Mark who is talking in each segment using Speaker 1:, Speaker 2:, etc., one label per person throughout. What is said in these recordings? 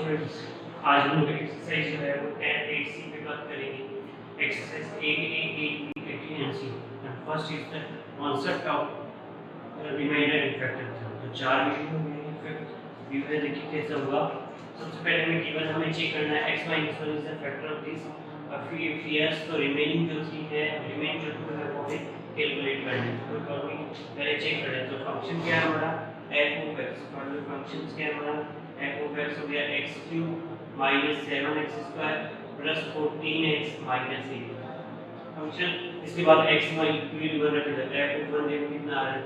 Speaker 1: Students, आज हम लोग एक्सरसाइज जो है वो 10.8c पे बात करेंगे। Exercise 8.8 first is the concept of remainder factor theorem. तो चार वीडियो में इफेक्ट व्यू है, देखिए कैसा होगा। सबसे पहले हमें गिवन हमें चेक करना है x - 1 is the factor of this, और फिर if yes तो रिमेनिंग जो चीज है रिमेन जो टू है वो हमें कैलकुलेट करनी है। तो अभी पहले चेक कर लेते हैं। तो फंक्शन क्या है हमारा f of x, और जो फंक्शंस क्या है हमारा f of x हो गया x³ - 7x² + 14x - 8 फंक्शन। इसके बाद x y इक्वल 1 रख देते हैं। f of 1 देखो कितना आ रहा है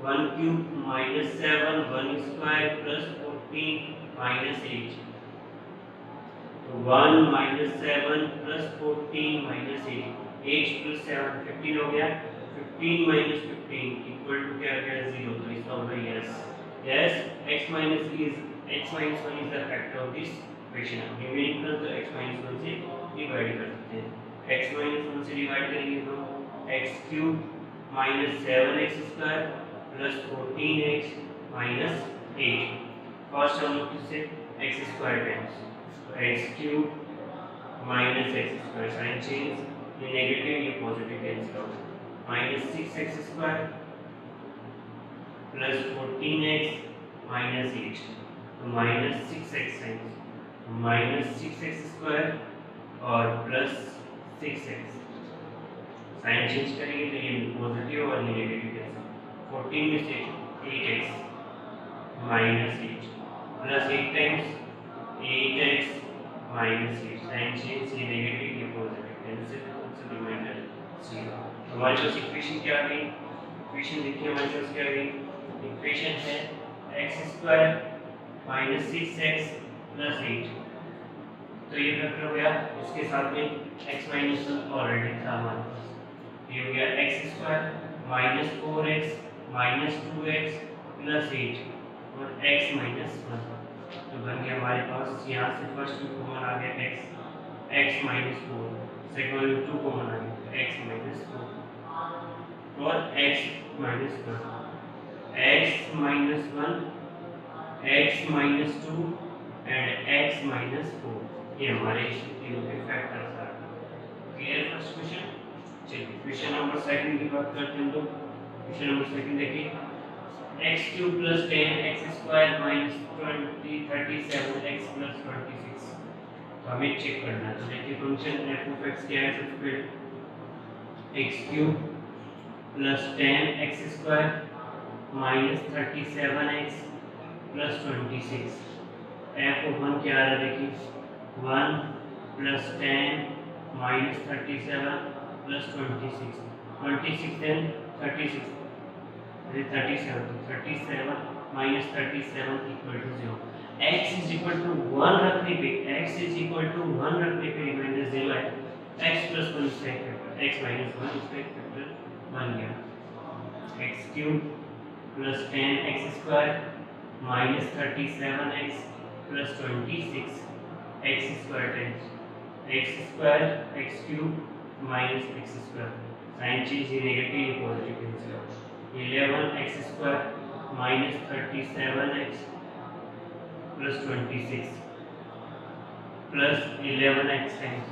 Speaker 1: 1³ - 7 1² + 14 - 8। तो 1 - 7 + 14 - 8 8 + 7 15 हो गया। 15 - 15 इक्वल टू क्या आ गया 0। तो इसका होगा yes yes x - 1 is the factor of this equation। Remaining कर तो x - 1 से डिवाइड कर सकते हैं। x - 1 से डिवाइड करेंगे तो x³ - 7x² + 14x - 8। फर्स्ट हम लोग किससे x² टाइम्स तो x³ - x² साइन चेंज, ये नेगेटिव ये positive cancel out -6x² + 14x - 8। तो -6x -6x² और +6x साइन चेंज करेंगे तो ये पॉजिटिव और ये नेगेटिव कैंसिल। 14 में से 8x - 8 + 8 times 8x - 8 sign change, ये नेगेटिव ये पॉजिटिव कैंसिल, तो रिमाइंडर 0। हमारे पास इक्वेशन क्या आ गई, इक्वेशन देखिए हमारे पास क्या आ गई। इक्वेशन है x² - 6x + 8। तो ये फैक्टर हो गया। इसके साथ में x - 1 ऑलरेडी था हमारे पास, ये हो गया x² - 4x - 2x + 8 और x - 1। तो बन गया हमारे पास यहाँ से फर्स्ट में कॉमन आ गया x - 4, सेकंड में 2 कॉमन आ गया x - 4 और x - 1 x - 1 x - 2 and x - 4, ये हमारे तीनों के फैक्टर्स आ गए। Clear first question. चलिए क्वेश्चन नंबर सेकंड की बात करते हैं हम लोग। क्वेश्चन नंबर सेकंड देखिए x³ + 10x² - 37x + 26। तो हमें चेक करना है। तो देखिए फंक्शन f of x क्या है। सबसे पहले x³ + 10x² - 37x + 26। f of 1 क्या आ रहा है देखिए 1 + 10 - 37 + 26 26 then 36 37 37 - 37 = 0। x = 1 रखने पे रिमाइंडर 0 है। x + 1 इसका एक फैक्टर x - 1 इसका एक फैक्टर बन गया। x³ + 10x² - 37x + 26 x² times x² x³ - x²। Sign change, ये नेगेटिव ये positive cancel out. 11x² - 37x + 26 plus 11x times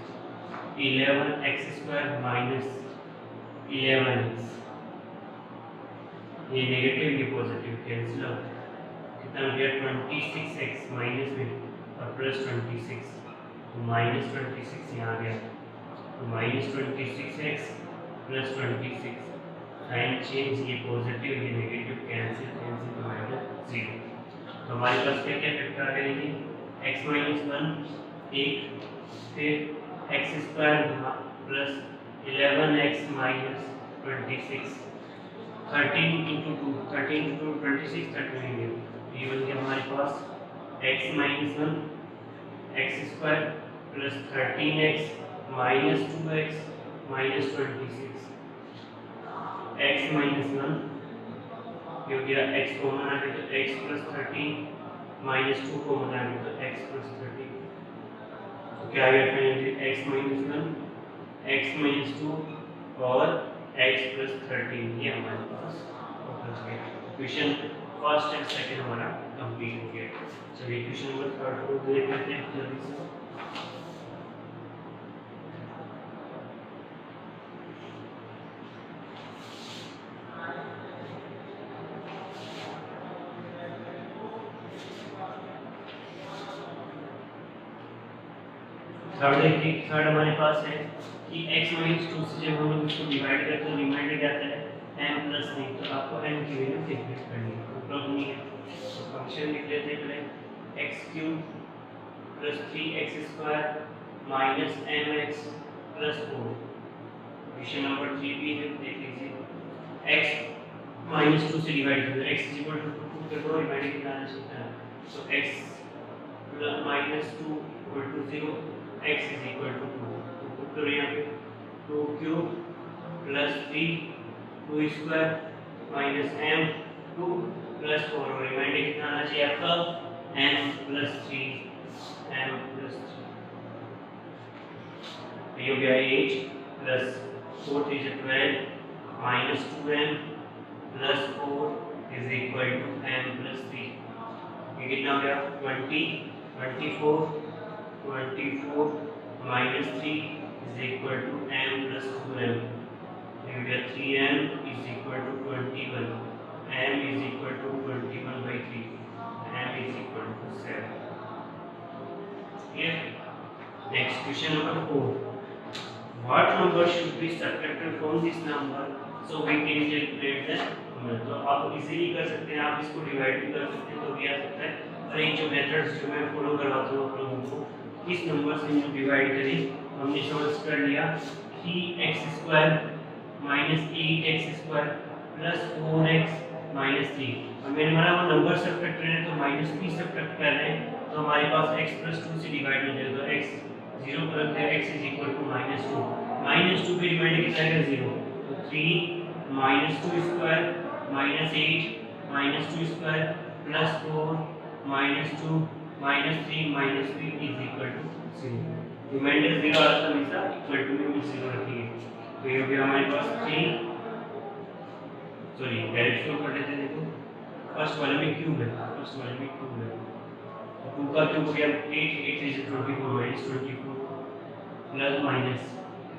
Speaker 1: 11x² - 11x, ये नेगेटिव ये पॉजिटिव कैंसिल आउट। कितना हो गया 26x माइनस में और +26 तो -26 यहाँ आ गया। तो -26x + 26 साइन चेंज, ये पॉजिटिव ये नेगेटिव कैंसिल कैंसिल डिवाइडेड 0। तो हमारे पास क्या क्या फैक्टर आ गए ये x - 1 1, फिर x² + 11x - 26 13 × 2 13 × 26 39 है। ये बन गया हमारे पास x - 1 x² + 13x - 2x - 26 x - 1 ये हो गया x कॉमन आ गया तो x + 13 -2 कॉमन आ गया तो x + 13। तो क्या आ गया फाइनली x - 1 x - 2 और x + 13, ये हमारे पास क्वेश्चन फर्स्ट एंड सेकंड हमारा कंप्लीट हो गया। चलिए क्वेश्चन नंबर थर्ड को देख लेते हैं जल्दी से। थर्ड हमारे पास है कि x माइनस 2 से जब हम लोग इसको डिवाइड करते हैं तो रिमाइंडर क्या आता है m प्लस 3, तो आपको m की वैल्यू कैलकुलेट करनी है, प्रॉब्लम नहीं है। तो फंक्शन लिख लेते हैं पहले x cube plus 3x square minus mx plus 4। Question number 3 भी है, देख लीजिए। x माइनस 2 से डिवाइड कर दो, x इज इक्वल टू 2 कर दो, रिमाइंडर कितना आना चाहिए, तो x plus minus 2 equal to 0, x is equal to 2। तो पुट करो यहाँ पे 2 cube plus 3 2 square minus m 2 plus 4, और रिमाइंडर कितना आना चाहिए आपका m प्लस 3, m प्लस 3। ये हो गया 8 प्लस 4 3 से 12 minus 2m plus 4 is equal to m plus 3। ये कितना हो गया 20 24 minus 3 is equal to m plus 2m. You get 3m is equal to 21. M is equal to 21 by 3. M is equal to 7. Here, next question number 4. What number should be subtracted from this number so we can calculate the number? तो आप easily कर सकते हैं, आप इसको divide भी कर सकते हैं, तो भी आ सकता है। और ये जो मेथड्स जो मैं फॉलो करवाता हूँ आप लोगों को, इस नंबर से हम डिवाइड करें, हमने समझ कर लिया 3x square minus 8x square plus 4x minus 3, और मैंने हमारा वो नंबर सब्ट्रैक्ट कर रहे हैं तो माइनस 3 सब्ट्रैक्ट कर रहे हैं, तो हमारे पास x प्लस 2 से डिवाइड हो जाएगा, तो x 0 पर रखते हैं, x is equal to minus 2 पे डिवाइड कितना आएगा 0, तो 3 minus 2 square minus 8 minus 2 square plus 4 minus 2 minus 3 minus 3 is equal to 0। Remainder 0 आता है हमेशा इक्वल टू में 0 रखिए, तो ये हो गया हमारे पास 3, सॉरी डायरेक्ट शो कर लेते हैं। देखो फर्स्ट वाले में क्यूब है, फर्स्ट वाले में क्यूब है, तो 2 का क्यूब हो गया 8 8 इज 24 माइनस 24 प्लस माइनस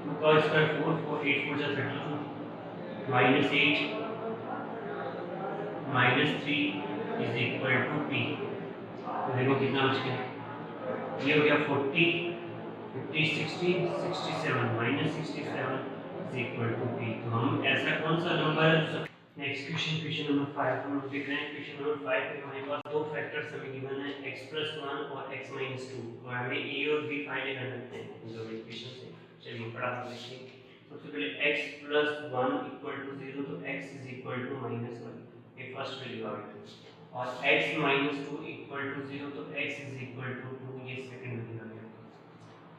Speaker 1: 2 का स्क्वायर 4 4 8 4 जा 32 minus 8 minus 3 is equal to p। तो देखो कितना बच गया, ये हो गया 40 50 60 67 minus 67 is equal to p। तो हम ऐसा कौन सा नंबर, नेक्स्ट क्वेश्चन नंबर 5 हम लोग देख रहे हैं। क्वेश्चन नंबर 5 में हमारे पास दो फैक्टर्स हमें गिवन है x प्लस 1 और x माइनस 2, और हमें a और b फाइंड करना है इन दोनों इक्वेशन से। चलिए फटाफट देखिए, सबसे पहले x प्लस 1 इक्वल टू 0, तो x is equal to minus 1, ये फर्स्ट वैल्यू आ गई, और x माइनस 2 इक्वल टू 0, तो x इज इक्वल टू 2, ये सेकंड वैल्यू आ गया।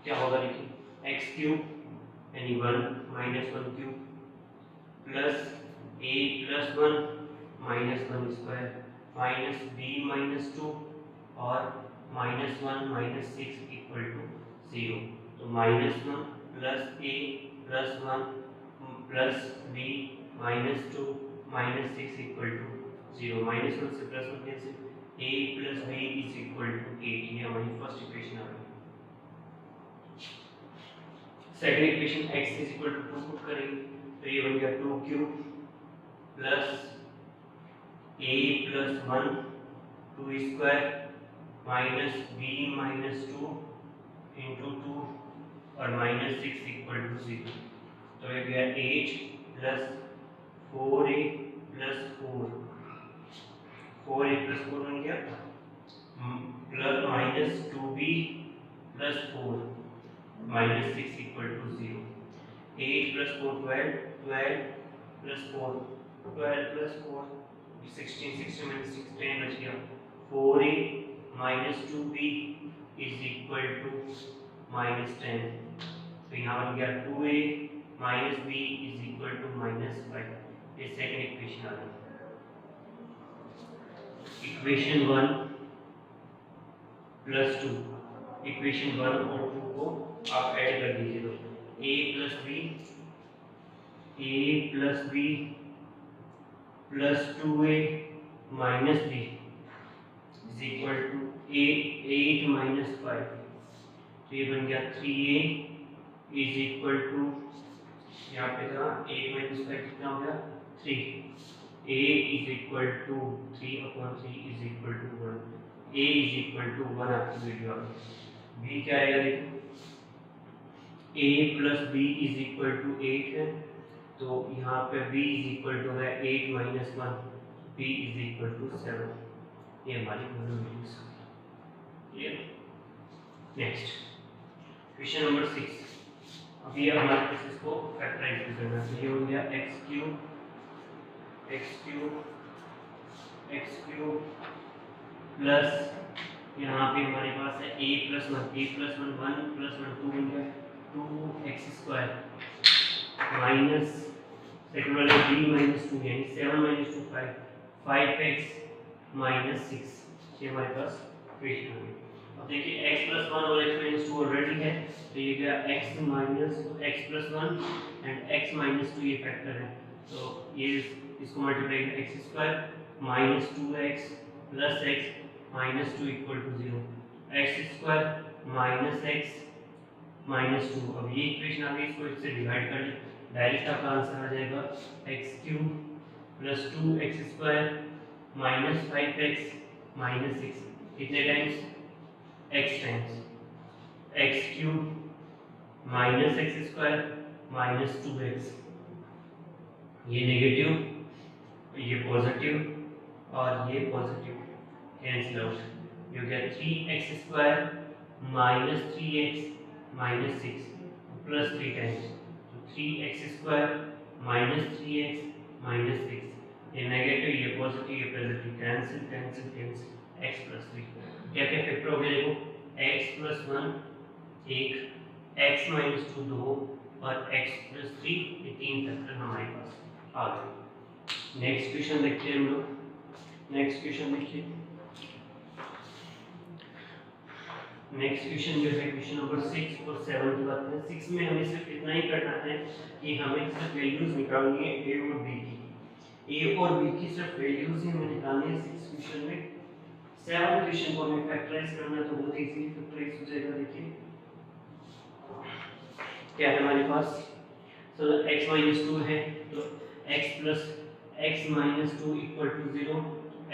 Speaker 1: क्या होगा देखिए, x क्यूब यानी 1 minus 1 cube plus a plus 1 minus 1 square minus b minus 2 और माइनस 1 माइनस 6 इक्वल टू 0। तो minus 1 plus a plus 1 plus b minus 2 minus 6 equal to 0। Minus 1 से plus 1 cancel, a plus b is equal to 8, ये हमारी first equation आ गई। Second equation x is equal to 2 put करेंगे, तो ये बन गया 2 cube plus a plus 1 2 square minus b minus 2 into 2 और माइनस 6 इक्वल टू 0। तो ये गया 8 plus 4a plus 4a plus 4 बन गया plus minus 2b plus 4 minus 6 equal to 0। 8 plus 4 12 12 plus 4 12 plus 4 16 16 minus 6 10 बच गया। 4a minus 2b is equal to minus 10, तो यहाँ बन गया 2a minus b is equal to minus 5, ये सेकंड इक्वेशन आ गई। इक्वेशन 1 प्लस 2, इक्वेशन 1 और 2 को आप ऐड कर दीजिए, तो a plus b plus 2a minus b is equal to 8 minus 5, तो ये बन गया 3a इज इक्वल टू, यहाँ पे था 8 माइनस 5 कितना हो गया 3, a is equal to 3/3 is equal to 1, a is equal to 1 आपकी वीडियो आ गई। b क्या आएगा देखो, a plus b is equal to 8 है, तो यहाँ पे b इज इक्वल टू है 8 minus 1, b is equal to 7, ये हमारी दोनों values clear. Next question number 6, अभी हमारे पास इसको फैक्टराइज भी करना है, ये हो गया x क्यूब प्लस यहाँ पे हमारे पास है a प्लस 1 1 प्लस 1 2 बन गया 2x² माइनस सेकंड वाले b माइनस 2 यानी 7 माइनस 2 5x माइनस 6, ये हमारे पास इक्वेशन हो गई। अब देखिए x प्लस 1 और x माइनस 2 ऑलरेडी है, तो ये गया x minus x plus 1 and x minus 2 ये फैक्टर है, तो ये इसको मल्टीप्लाई करें x² minus 2x plus x minus 2 equal to 0, x² minus x minus 2, अब ये इक्वेशन आ गई, इसको इससे डिवाइड कर लें, डायरेक्ट आपका आंसर आ जाएगा x³ plus 2x² minus 5x minus 6, कितने times x times x³ minus x² minus 2x, ये नेगेटिव ये पॉजिटिव और ये पॉजिटिव कैंसिल आउट, ये हो गया 3x² minus 3x minus 6 plus 3 times, तो 3x² माइनस 3x माइनस 6, ये नेगेटिव ये पॉजिटिव ये positive cancel cancel cancel, x plus 3 क्या क्या फैक्टर हो गया देखो, x प्लस 1 1, x माइनस 2 2 और x प्लस 3, ये तीन फैक्टर हमारे पास आ गए। नेक्स्ट क्वेश्चन देखते हैं हम लोग, नेक्स्ट क्वेश्चन देखिए, नेक्स्ट क्वेश्चन जो है क्वेश्चन नंबर 6 और 7 की बात करें। 6 में हमें सिर्फ इतना ही करना है कि हमें सिर्फ वैल्यूज निकालनी है a और b की, a और b की सिर्फ वैल्यूज ही हमें निकालनी है 6 क्वेश्चन में। 7 क्वेश्चन को हमें फैक्टराइज करना है, तो बहुत इजीली फैक्टराइज हो जाएगा। देखिए क्या है हमारे पास, तो x माइनस 2 है, तो x plus x minus 2 equal to 0,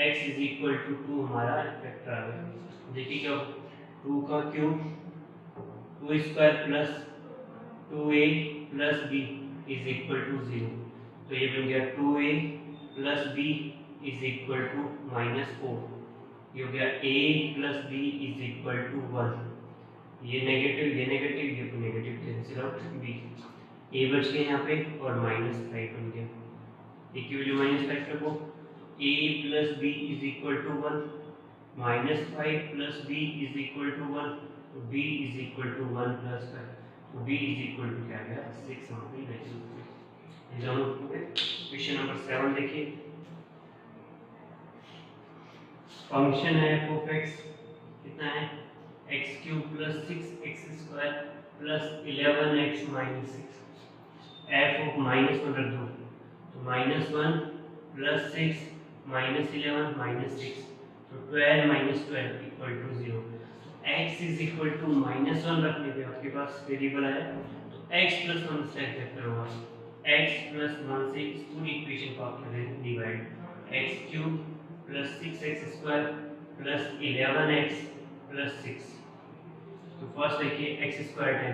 Speaker 1: x is equal to 2 हमारा फैक्टर आ गया। देखिए क्या 2 का cube 2² plus 2a plus b is equal to 0, तो ये बन गया 2a plus b is equal to -4, ये हो गया a plus b is equal to 1, ये नेगेटिव ये negative cancel out, b a बच गया यहाँ पे और -5 बन गया, a की वैल्यू -5 रखो, a plus b is equal to 1 -5 plus b is equal to 1, तो b is equal to 1 plus 5, तो b इज इक्वल टू क्या गया 6 हमारी नेगेटिव। एग्जाम हो गए। क्वेश्चन नंबर 7 देखिए, फंक्शन है f ऑफ x कितना है x³ plus 6x² plus 11x minus 6, f of -1 रख दो, तो -1 प्लस 6 -11 माइनस 6, तो 12 minus 12 equal to 0, x is equal to -1 रखने पे आपके पास वेरिएबल है, तो x प्लस 1 से फैक्टर होगा, x प्लस 1 से इस पूरी इक्वेशन को आप करें divide, x³ plus 6x² plus 11x plus 6, तो फर्स्ट देखिए x² है,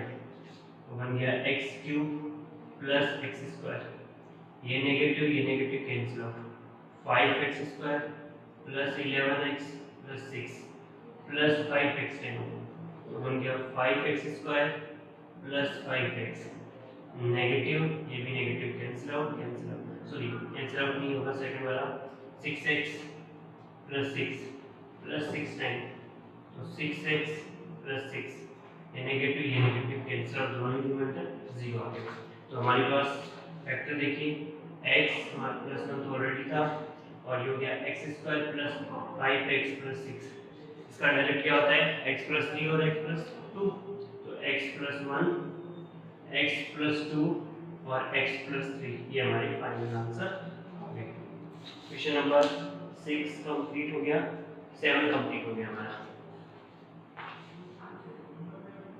Speaker 1: तो बन गया x³ प्लस x², ये negative cancel out, 5x² plus 11x plus 6 plus 5x ten, तो बन गया 5x² प्लस 5x, नेगेटिव ये भी negative cancel out sorry cancel out नहीं होगा, सेकंड वाला 6x प्लस 6 प्लस 6 टाइम, तो 6x प्लस 6, ये नेगेटिव कैंसिल आउट, दोनों डिनोमिनेटर 0 आ गया। तो हमारे पास फैक्टर देखिए x हमारे प्लस 1 तो ऑलरेडी था, और ये हो गया x² प्लस 5x प्लस 6, इसका डायरेक्ट क्या होता है x प्लस 3 और x प्लस 2, तो x प्लस 1 x प्लस 2 और x प्लस 3, ये हमारी फाइनल आंसर हो गया। क्वेश्चन नंबर 6 कंप्लीट हो गया, 7 कंप्लीट हो गया हमारा।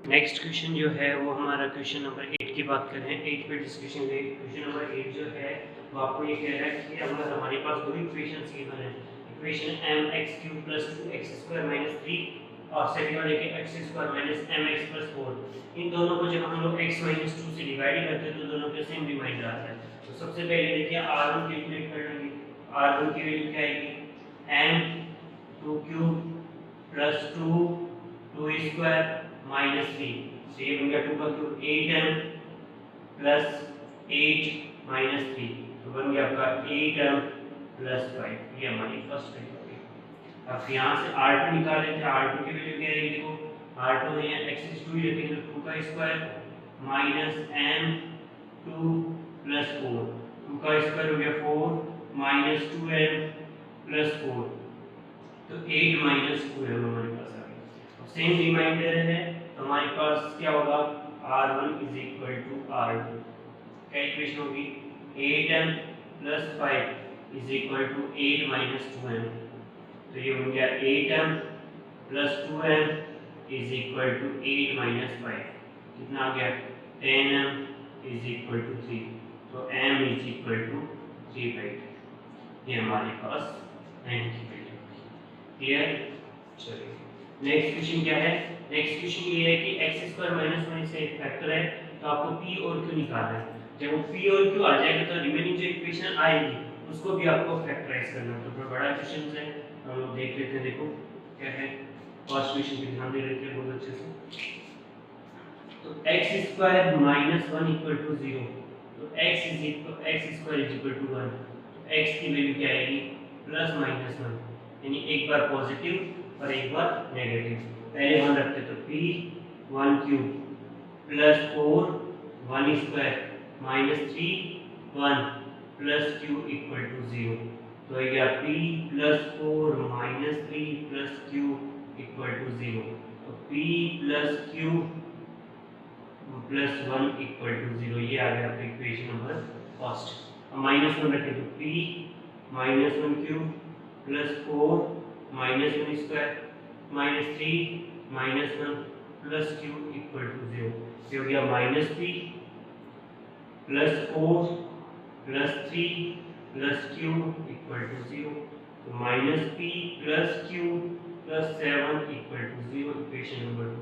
Speaker 1: नेक्स्ट क्वेश्चन जो है वो हमारा क्वेश्चन नंबर 8 की बात कर रहे हैं। 8 पे डिस्कशन है। क्वेश्चन नंबर 8 जो है वो आपको ये कह रहा है कि अगर हमारे पास दो इक्वेशंस गिवन है, इक्वेशन mx³ + 2x² - 3 और सेकंड वाले के x² - mx + 4, इन दोनों को जब हम लोग x - 2 से डिवाइड करते हैं तो दोनों के सेम रिमाइंडर आता है। तो सबसे पहले देखिए r1 कैलकुलेट कर लेंगे। r1 की वैल्यू क्या आएगी, m2³ + 2 2² -3, तो ये बन गया 2 का क्यूब 8m + 8 - 3, तो बन गया आपका 8m + 5। ये हमारी फर्स्ट वैल्यू होगी। अब यहाँ से r2 निकाल लेते हैं। r2 की वैल्यू क्या रहेगी, देखो r2 में x2 ही रखेंगे तो 2 का स्क्वायर -m2 + 4, 2 का स्क्वायर हो गया 4 -2m + 4, तो 8 - 2m हमारे पास आ गया। सेम रिमाइंडर है तो हमारे पास क्या होगा, r1 = r2, क्या इक्वेशन होगी 8m + 5 = 8 - 2m, तो ये हो गया 8m + 2m = 8 - 5, कितना आ गया 10m = 3, तो m = 3/8, ये हमारे पास m की वैल्यू। क्लियर? चलिए नेक्स्ट क्वेश्चन क्या है। नेक्स्ट क्वेश्चन ये है कि x² - 1 से एक फैक्टर है तो आपको p और q निकालना है। जब वो p और q आ जाएगा तो रिमेनिंग जो इक्वेशन आएगी उसको भी आपको फैक्टराइज करना है। तो थोड़ा बड़ा क्वेश्चन है, हम लोग देख लेते हैं। देखो क्या है, फर्स्ट क्वेश्चन पे ध्यान दे लेते हैं बहुत अच्छे से। तो x² - 1 = 0, तो x² = 1, तो x की वैल्यू क्या आएगी +-1, यानी एक बार पॉजिटिव और एक बार नेगेटिव। पहले 1 रखते तो p1³ + 4 1² -3 1 + q = 0, तो ये गया p + 4 -3 + q = 0, तो p + q + 1 = 0, ये आ गया आपका इक्वेशन नंबर फर्स्ट। अब -1 रखें तो p - 1³ + 4 -1² -3 -1 + q = 0, ये हो गया -p + 4 + 3 + q = 0, तो -p + q + 7 = 0, इक्वेशन नंबर 2।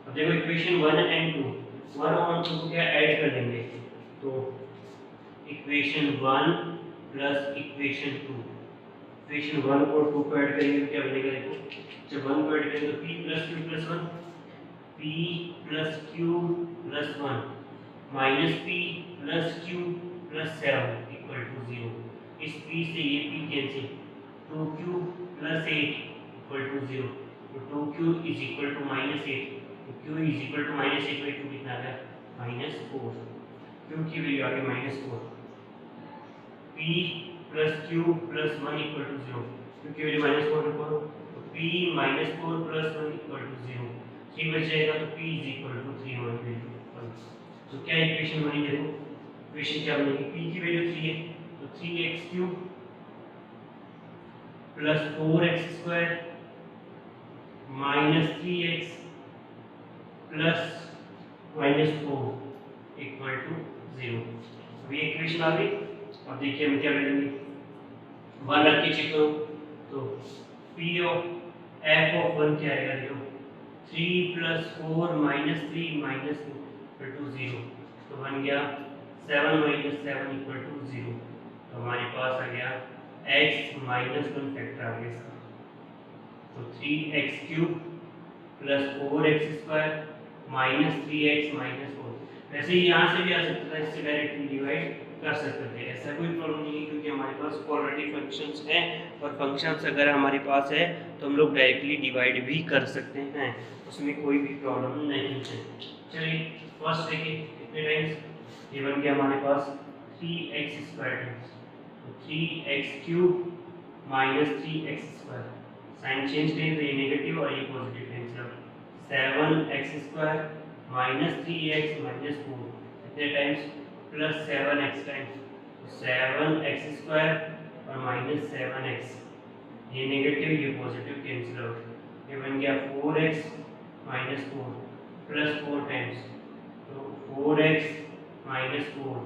Speaker 1: अब देखो इक्वेशन 1 एंड 2, 1 और 2 को क्या ऐड कर देंगे, तो इक्वेशन 1 + इक्वेशन 2, इक्वेशन 1 और 2 को ऐड करेंगे तो क्या बनेगा, देखो जब 1 को ऐड करेंगे तो p + q + 1, p + q + 1 -p + q + 7 = 0, इस p से ये p कैंसिल, 2q + 8 = 0, तो 2q = -8, तो q = -8/2 कितना आ गया -4, q की वैल्यू आ गई -4, p + q + 1 = 0, q की वैल्यू -4 रखो तो p - 4 + 1 = 0, 3 बच जाएगा तो p = 3 हमारी वैल्यू। तो क्या इक्वेशन बनी, देखो इक्वेशन क्या बनेगी, p की वैल्यू 3 है तो 3x³ + 4x² -3x + -4 = 0, अब ये इक्वेशन आ गई। अब देखिए हम क्या करेंगे, 1 रख के चेक करो तो p ऑफ f(1) क्या आएगा, देखो 3 + 4 -3 -4 = 0, तो बन गया 7 - 7 = 0, तो हमारे पास आ गया x - 1 फैक्टर आ गया इसका, तो 3x³ + 4x² -3x -4, वैसे ही यहाँ से भी आ सकता था, इससे डायरेक्टली डिवाइड कर सकते थे, ऐसा कोई प्रॉब्लम नहीं है क्योंकि हमारे पास ऑलरेडी फंक्शंस हैं और फंक्शंस अगर हमारे पास है तो हम लोग डायरेक्टली डिवाइड भी कर सकते हैं, उसमें कोई भी प्रॉब्लम नहीं है। चलिए फर्स्ट देखिए कितने टाइम्स, ये बन गया हमारे पास 3x² टाइम्स, तो 3x³ -3x², साइन चेंज करें तो ये नेगेटिव और ये पॉजिटिव कैंसिल, 7x² -3x -4 कितने टाइम्स +7x टाइम्स, तो 7x² और -7x, ये नेगेटिव ये पॉजिटिव कैंसिल आउट। ये बन गया 4x माइनस 4 प्लस 4 टाइम्स, तो 4x माइनस 4,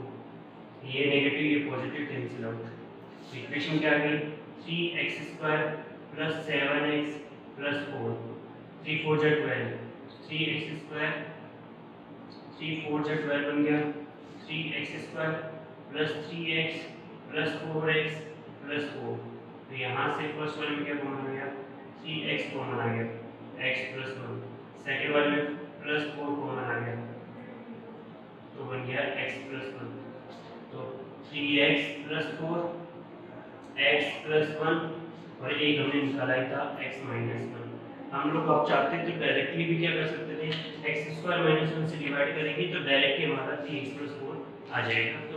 Speaker 1: ये नेगेटिव ये पॉजिटिव कैंसिल आउट। इक्वेशन क्या आ गई 3x square plus 7x plus 4, 3 4 जा 12, 3x स्क्वायर 3 4 जा 12 बन गया 3x square plus 3x plus 4x plus 4। तो यहाँ से फर्स्ट वाले में क्या कॉमन आ गया 3x कॉमन आ गया x प्लस 1, सेकेंड वाले में प्लस 4 कॉमन आ गया तो बन गया x प्लस 1। तो 3x प्लस 4 x प्लस 1 और एक हमने निकाला ही था x माइनस 1। हम लोग अब चाहते तो डायरेक्टली भी क्या कर सकते थे x स्क्वायर माइनस 1 से डिवाइड करेंगे तो डायरेक्टली हमारा 3x प्लस 4 आ जाएगा। तो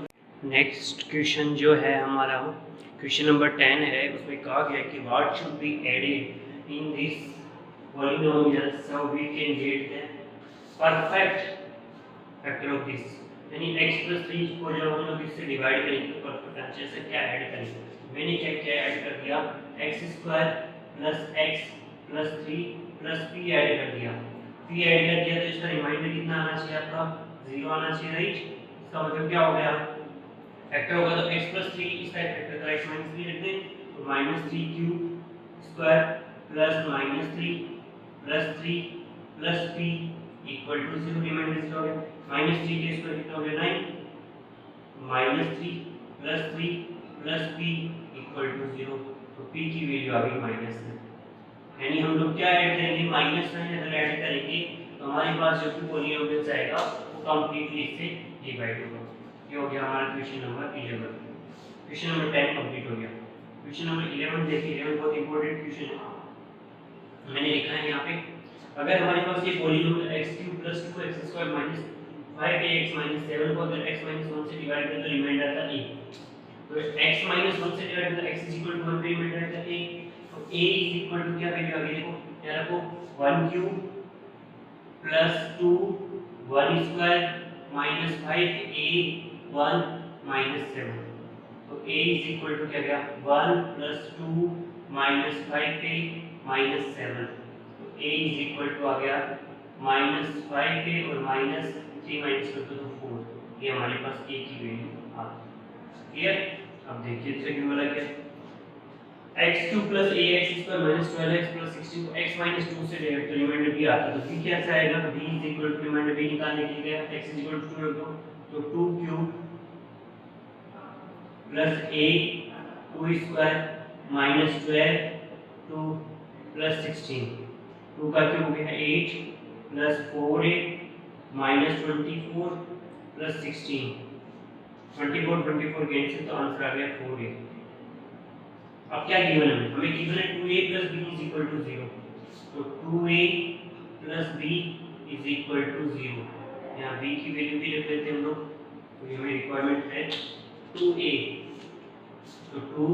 Speaker 1: नेक्स्ट क्वेश्चन जो है हमारा क्वेश्चन नंबर 10 है, उसमें कहा गया कि what should be added in this polynomial so we can get the perfect factor of this, यानी x प्लस 3 को जब हम लोग इससे डिवाइड करेंगे तो परफेक्ट आंसर से क्या ऐड करेंगे। मैंने क्या क्या ऐड कर दिया x square plus x plus 3 plus p add कर दिया। p ऐड कर दिया तो इसका रिमाइंडर कितना आना चाहिए आपका 0 आना चाहिए, राइट। इसका मतलब क्या हो गया फैक्टर होगा तो x प्लस 3 इसका फैक्टर का x माइनस 3 रख दें तो minus 3 cube square plus minus 3 plus 3 plus p equal to 0। Remainder कितना हो गया माइनस 3 के स्क्वायर कितना हो गया 9 minus 3 plus 3 plus p equal to 0। तो p की वैल्यू आ गई माइनस 9, यानी हम लोग क्या ऐड करेंगे माइनस 9 अगर ऐड करेंगे तो हमारे पास जो भी पॉलिनोमियल आएगा वो कंप्लीटली इससे डिवाइड होगा। ये हो गया हमारा question number 11। Question number 10 complete हो गया। क्वेश्चन नंबर 11 देखिए, 11 बहुत इंपॉर्टेंट क्वेश्चन है। मैंने लिखा है यहाँ पे अगर हमारे पास ये पॉलिनोमियल x³ + 2x² - 5ax - 7 को अगर x - 1 से डिवाइड करें तो रिमाइंडर आता a, तो x - 1 से डिवाइड करें x = 1 पे रिमाइंडर आता a, तो a = क्या वैल्यू आ गई देखो यार को 1³ + 2 1² - 5a 1 - 7, तो a = क्या गया 1 + 2 - 5a - 7, तो a = आ गया -5a और -3 माइनस कर दो तो 4। ये हमारे पास a की वैल्यू आ गई। क्लियर। अब देखिए सेकंड वाला क्या x³ + ax² - 12x + 16 को x - 2 से डिवाइड तो रिमाइंडर b आता है तो b कैसा आएगा तो b रिमाइंडर b निकालने के लिए x = 2 रख दो तो 2³ प्लस a 2² माइनस 12 2 प्लस 16, 2 का क्यूब हो गया 8 plus 4a minus 24 plus 16, 24 cancel तो आंसर आ गया 4a। अब क्या गिवन है हमें गिवन है 2a plus b is equal to 0, तो 2a plus b is equal to 0। यहाँ b की वैल्यू भी रख लेते हैं हम लोग, तो ये हमें रिक्वायरमेंट है 2a, तो 2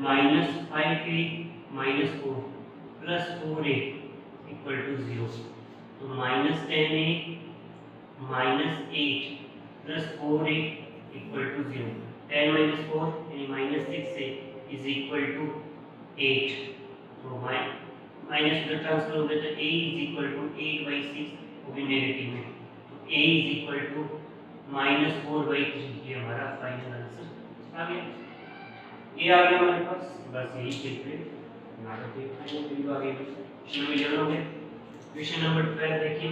Speaker 1: minus 5a minus 4 plus 4a equal to 0, तो minus 10a minus 8 plus 4a equal to 0, 10 minus 4 यानी minus 6a is equal to 8, तो माइनस में ट्रांसफर हो गया तो a इज इक्वल टू 8/6 वो भी नेगेटिव में, तो a इज इक्वल टू -4/3। ये हमारा फाइनल आंसर आ गया। ये आ गया हमारे पास, बस यही कैलकुलेट ना करके फाइनल वैल्यू आ गई। क्वेश्चन नंबर 11 हो गया। क्वेश्चन नंबर 12 देखिए,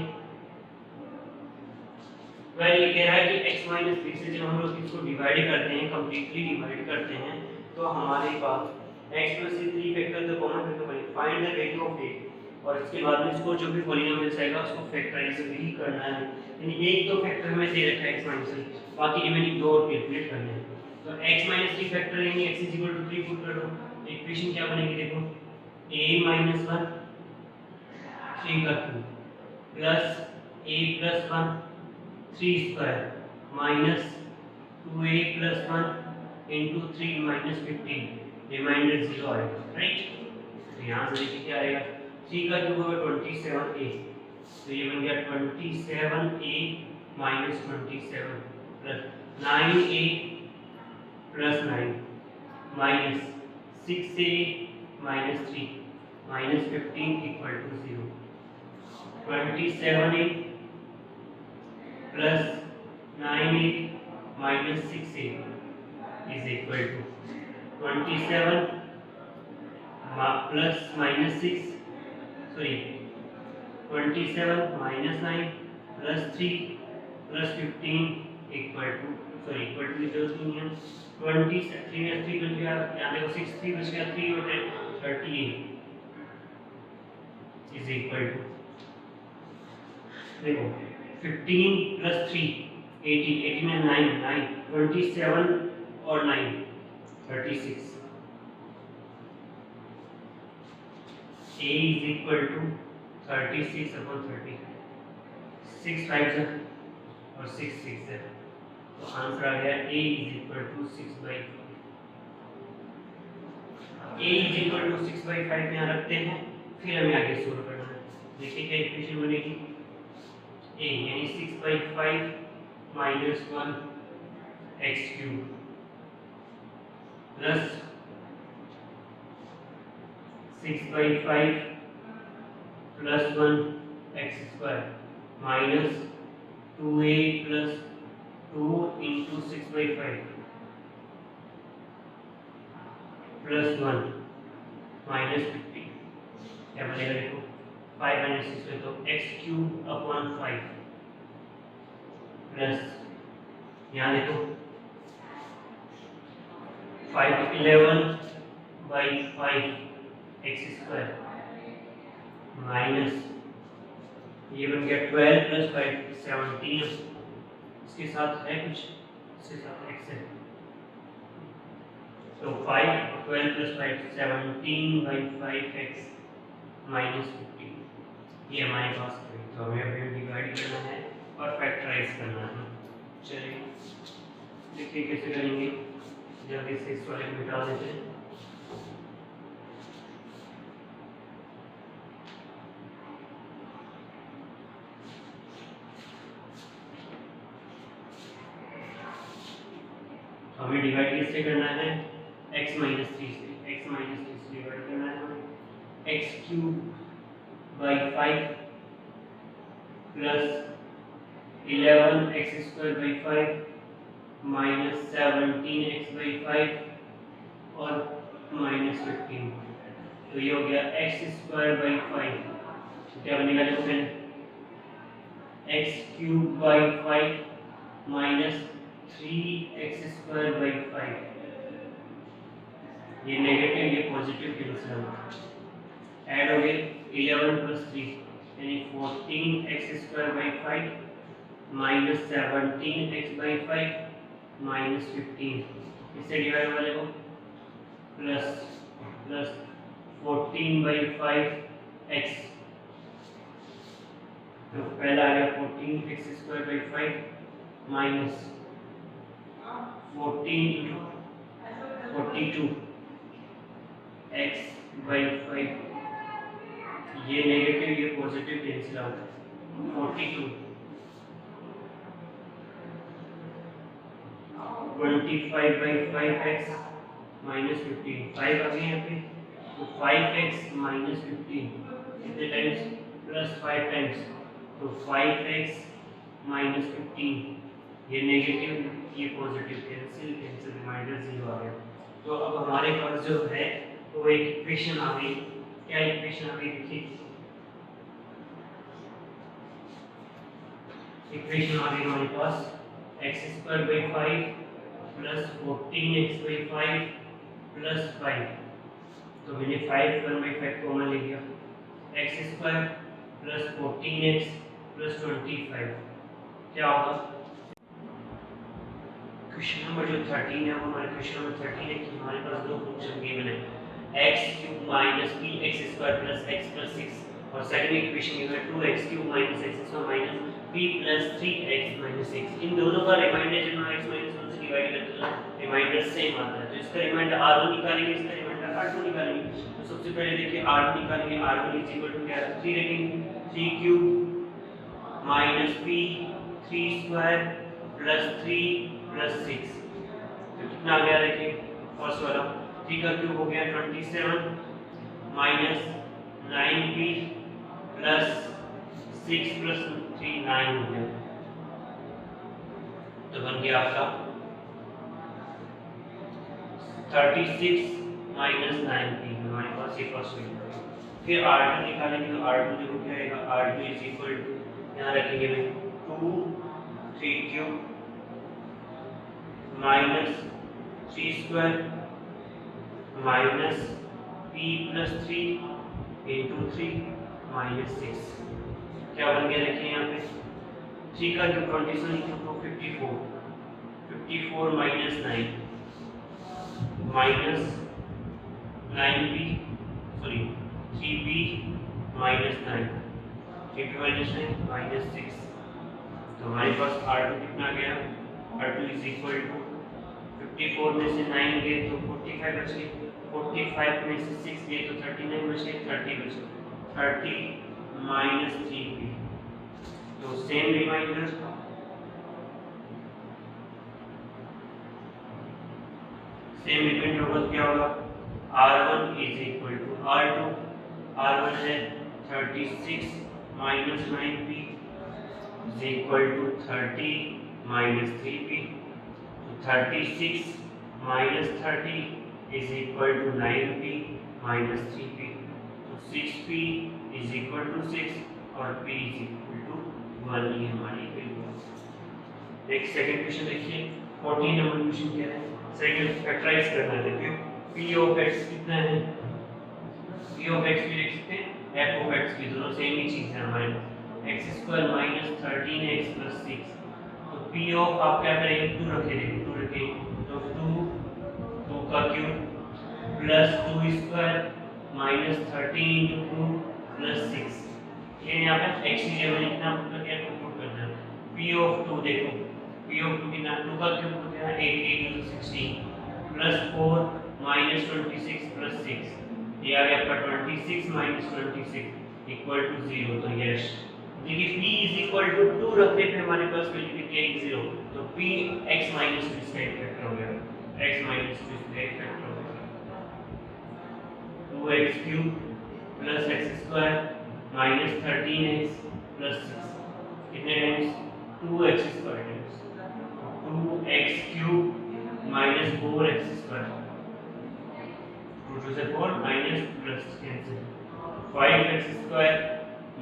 Speaker 1: वह ये कह रहा है कि x - 3 से जब हम लोग इसको डिवाइड करते हैं कंप्लीटली डिवाइड करते हैं तो हमारे पास x + 3 फैक्टर तो कॉमन फैक्टर बने, find the value of a, और इसके बाद में इसको जो भी पॉलिनोमियल आएगा उसको फैक्टराइज भी करना है, यानी एक तो फैक्टर हमें दे रखा है x - 3, बाकी रिमेनिंग दो और कैलकुलेट करने हैं। तो x - 3 फैक्टर लेंगे, x = 3 पुट कर दो, इक्वेशन क्या बनेगी देखो a - 1 3 का cube plus a + 1 3² minus 2a + 1 into 3 - 15, remainder 0 आएगा, राइट। तो यहाँ से देखिए क्या आएगा 3 का क्यूब होगा 27a, तो ये बन गया 27a - 27 plus 9a + 9 minus 6a minus 3 minus 15 equal to 0. 27a plus 9a minus 6a is equal to 27 plus minus 6, sorry, 27 minus 9 plus 3 plus 15 equal to, sorry, equal to जरूरत नहीं है, 20 3 में 3 बच गया, यहाँ देखो 6 3 बच गया, 3 बटे 38 is equal to, देखो 15 plus 3 18, 18 में 9 9 27 और 9 36. A is equal to 36 upon 30. 6 5 है और 6 6 है, तो आंसर आ गया A is equal to 6/5. A is equal to 6/5 यहाँ रखते हैं, फिर हमें आगे सोल्व करना है. देखिए क्या इक्वेशन बनेगी. A यानी 6/5 minus 1 x cube plus 6/5 plus 1 x square minus 2a plus 2 into 6/5 plus 1 minus 50. क्या बनेगा देखो, 5 minus 6 में तो x cube upon 5 प्लस यहाँ देखो 511/5 x स्क्वायर माइनस ये बन गया 12 plus 5 17. इसके साथ है कुछ, इसके साथ x है, तो 5 12 plus 5 17/5x minus 50. ये हमारे पास है, तो हमें अभी डिवाइड करना है और फैक्टराइज करना है. चलिए देखिए कैसे करेंगे, जल्दी से इस वाले को मिटा देते हैं. हमें डिवाइड किससे करना है, x minus 3 से, x minus 3 से डिवाइड करना है हमें. x cube by 5 plus 11x square by 5 minus 17x by 5 और minus 15. तो ये हो गया x square by 5. क्या बनेगा देखो मैंने, x cube by 5 minus 3x square by 5. ये नेगेटिव ये पॉजिटिव कैंसिल होगा, ऐड हो गए 11 plus 3 यानी 14x square by 5 minus 17x by 5 minus 15. इससे डिवाइड वाले को प्लस 14/5x, तो पहला आ गया 14x square by 5 minus 42x by 5. ये नेगेटिव ये positive cancel out, 42 25/5x minus 15. 5 आ गए यहाँ पे, तो 5x minus 15 कितने टाइम्स, प्लस 5 टाइम्स, तो 5x minus 15. ये नेगेटिव ये पॉजिटिव कैंसिल रिमाइंडर 0 आ गया. तो अब हमारे पास जो है वो एक इक्वेशन आ गई. क्या इक्वेशन आ गई देखिए, इक्वेशन आ गई हमारे पास x square by 5 plus 14x by 5 plus 5. तो मैंने 5 1/5 कॉमन ले लिया, x square plus 14x plus 25. क्या होगा, क्वेश्चन नंबर जो 13 है वो हमारे क्वेश्चन नंबर 13 है कि हमारे पास दो फंक्शन गिवन है, x cube minus bx square plus x plus 6 और सेकंड इक्वेशन गिवन है 2x cube minus x square minus b plus 3x minus 6. इन दोनों का रिमाइंडर जब हम x minus 1 से डिवाइड करते हैं रिमाइंडर सेम आता है, तो इसका रिमाइंडर r1 निकालेंगे, इसका रिमाइंडर r2 निकालेंगे. तो सबसे पहले देखिए r1 निकालेंगे, r1 इज इक्वल टू क्या है, 3 रखेंगे, 3 cube minus b 3 square plus 3 plus 6. तो कितना आ गया देखिए, फर्स्ट वाला 3 का क्यूब हो गया 27 माइनस 9p प्लस 6 प्लस 3 9 हो गया, तो बन गया आपका 36 माइनस 9p। हमारे पास ये फर्स्ट वैल्यू। फिर r2 निकालेंगे, तो r2 देखो क्या आएगा, r2 इज इक्वल टू यहाँ रखेंगे भाई 2 3 cube minus 3 square minus p plus 3 into 3 minus 6। क्या बन गया देखिए यहाँ पे 3 का cube 27 into 54 54 minus 9 minus 9p sorry 3p minus 9 3p minus 9 minus 6। तो हमारे पास r2 कितना गया, r2 इज इक्वल टू 54 में से 9 गए तो 45 बच गए, 45 में से 6 गए तो 39 बच गए, 30 बच गए, 30 माइनस 3p। तो सेम रिमाइंडर होगा, क्या होगा r1 is equal to r2, r1 है 36 minus 9p is equal to 30 minus 3p। तो 36 minus 30 is equal to 9p minus 3p। तो 6p इज इक्वल टू 6 और p इज इक्वल टू 1। ये हमारी वैल्यू है। एक सेकंड क्वेश्चन देखिए, 14 number question क्या है, सेकंड फैक्टराइज करना है। देखिए p ऑफ x कितना है, p ऑफ x भी लिख सकते हैं, f ऑफ x भी, दोनों सेम ही चीज है हमारे पास, x square minus 13x plus 6। तो p ऑफ आप क्या करेंगे 2 रखे, देखिए 2 रखे, तो 2 का cube plus 2 square minus 13 into 2 plus 6। ये यहाँ पे x की जगह लिखना मतलब क्या पुट करना है, p ऑफ 2 देखो p ऑफ 2 कितना 2 का क्यूब हो गया 8 8 16 प्लस 4 माइनस 26 प्लस 6। ये आ गया आपका 26 माइनस 26 इक्वल टू 0। तो यस देखिए p इज इक्वल टू 2 रखने पे हमारे पास वैल्यू कितनी है 0, तो p x माइनस 2 इसका एक फैक्टर हो गया, x माइनस 2 इसका एक फैक्टर हो गया, 2x cube plus x square minus 13x plus 6 कितने times 2x square times 2x cube minus 4x square 2 to the 4 minus plus cancel 5x square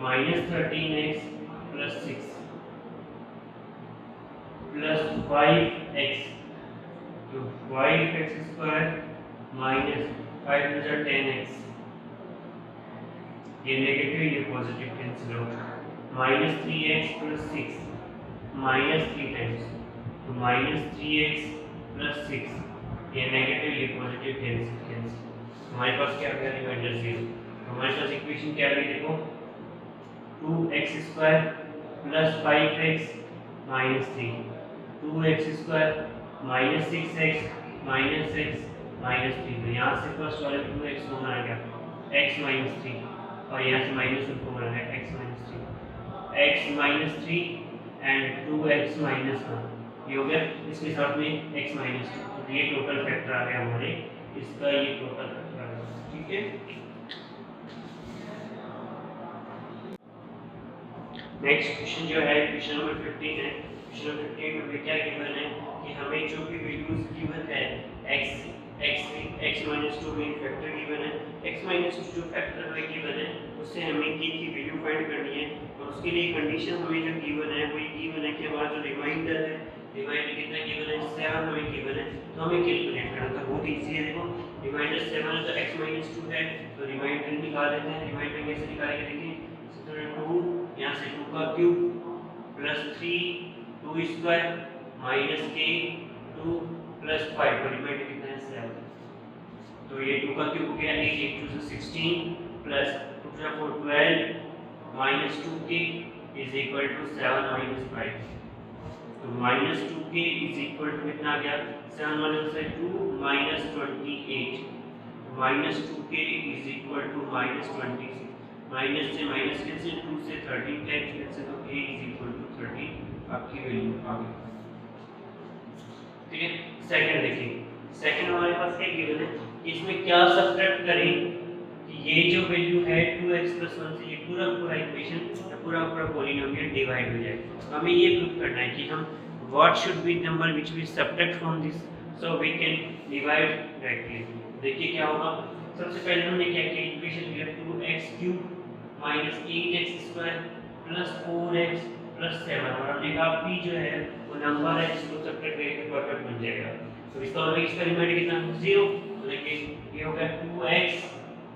Speaker 1: minus 13x plus 6 plus 5x, तो 5x square minus 5 to the 10x, ये negative ये positive cancel होगा, minus 3x plus 6 minus 3 times, तो minus 3x plus 6, ये negative ये positive cancel, हमारे पास क्या आ गया रिमाइंडर 0। हमारे पास इक्वेशन क्या आ गई देखो 2x square plus 5x minus 3, 2x square minus 6x minus 6 minus 3। तो यहाँ से फर्स्ट वाले 2x कॉमन आ गया x माइनस 3 और यहाँ से माइनस 1 कॉमन आ गया x minus 3 and 2x minus 1, ये हो गया इसके साथ में x माइनस 2। तो ये टोटल फैक्टर आ गया हमारे इसका, ये टोटल फैक्टर आ गया, ठीक है। नेक्स्ट क्वेश्चन जो है क्वेश्चन नंबर 15 है। क्वेश्चन नंबर 15 में क्या गिवन है कि हमें जो भी वैल्यूज गिवन है x माइनस 2 में फैक्टर गिवन है, x माइनस 2 जो फैक्टर हमें गिवन है उससे हमें k की वैल्यू फाइंड करनी है। और उसके लिए कंडीशन हमें जो गिवन है वही गिवन है कि हमारा जो रिमाइंडर है, रिमाइंडर कितना गिवन है 7 हमें गिवन है, तो हमें कैलकुलेट करना था, बहुत इजी है। देखो रिमाइंडर 7 है तो x माइनस 2 है, तो रिमाइंडर निकाल लेते हैं। रिमाइंडर कैसे निकालेंगे देखिए, तो 2 यहाँ से 2 का cube plus 3 2 square minus k 2 plus 5, तो रिमाइंडर कितना है 7। तो ये 2 का क्यूब हो गया 8 8 2 16 plus 2 4 12 minus 2k is equal to 7 minus 5। तो minus 2k is equal to कितना आ गया 7 minus 2 minus 28, minus 2k is equal to minus 26, minus से माइनस कैंसिल 2 से 13 टाइम्स कैंसिल, तो k इज इक्वल टू 13 आपकी वैल्यू आ गई, ठीक है। सेकंड देखिए, सेकंड हमारे पास क्या गिवन है कि इसमें क्या सब्ट्रैक्ट करें कि ये जो वैल्यू है 2x + 1 से ये पूरा इक्वेशन या पूरा पॉलिनोमियल डिवाइड हो जाए। तो हमें ये प्रूव करना है कि हम what should be number which we subtract from this so we can divide directly. देखिए क्या होगा, सबसे पहले हमने क्या किया, इक्वेशन लिया 2x³ - 8x² + 4x + 7 और हमने कहा p जो है वो नंबर है जिसको सब्ट्रैक्ट करके परफेक्ट बन जाएगा। तो इसका मतलब एक्सपेरिमेंट कितना 0, लेकिन ये हो गया 2x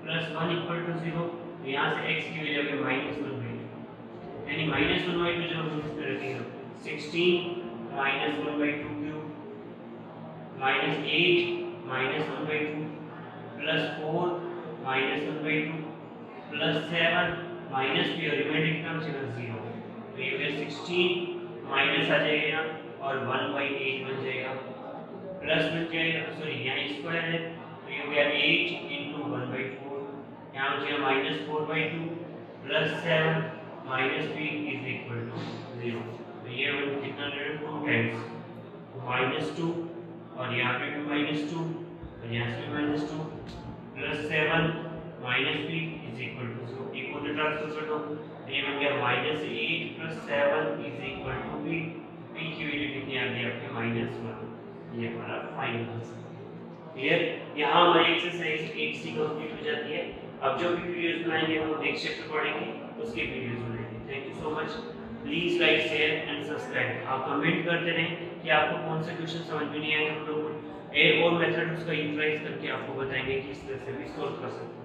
Speaker 1: + 1 = 0। तो यहाँ से x की वैल्यू हो गई -1/2, यानी -1/2 जब हम इसमें रखेंगे 16 - 1/2³ -8 - 1/2 + 4 - 1/2 + 7 -p और रिमाइंडर कितना बचेगा 0। तो ये हो गया 16 माइनस आ जाएगा यहाँ और 1/8 बन जाएगा, प्लस बन जाएगा, सॉरी यहाँ स्क्वायर है तो ये हो गया 8 × 1/4, यहाँ बचेगा -4/2 + 7 -p = 0। तो ये हम कितना ले रहे हैं 2 टाइम्स -2 और यहाँ पे भी -2 और यहाँ से भी -2 + 7 -p = 0। एक को ट्रांसफर कर दो तो ये बन गया -8 + 7 = p। p की वैल्यू कितनी आ गई आपके -1। ये हमारा फाइनल आंसर। क्लियर, यहाँ हमारी एक्सरसाइज 8C कंप्लीट हो जाती है। अब जो भी वीडियोस बनाएंगे हम नेक्स्ट चैप्टर पढ़ेंगे उसके वीडियोस बनाएंगे। Thank you so much. Please like share and subscribe. आप कमेंट करते रहें कि आपको कौन सा क्वेश्चन समझ में नहीं आया, हम लोग एक और मेथड उसका यूटिलाइज करके आपको बताएंगे कि इस तरह से भी सॉल्व कर सकते हैं।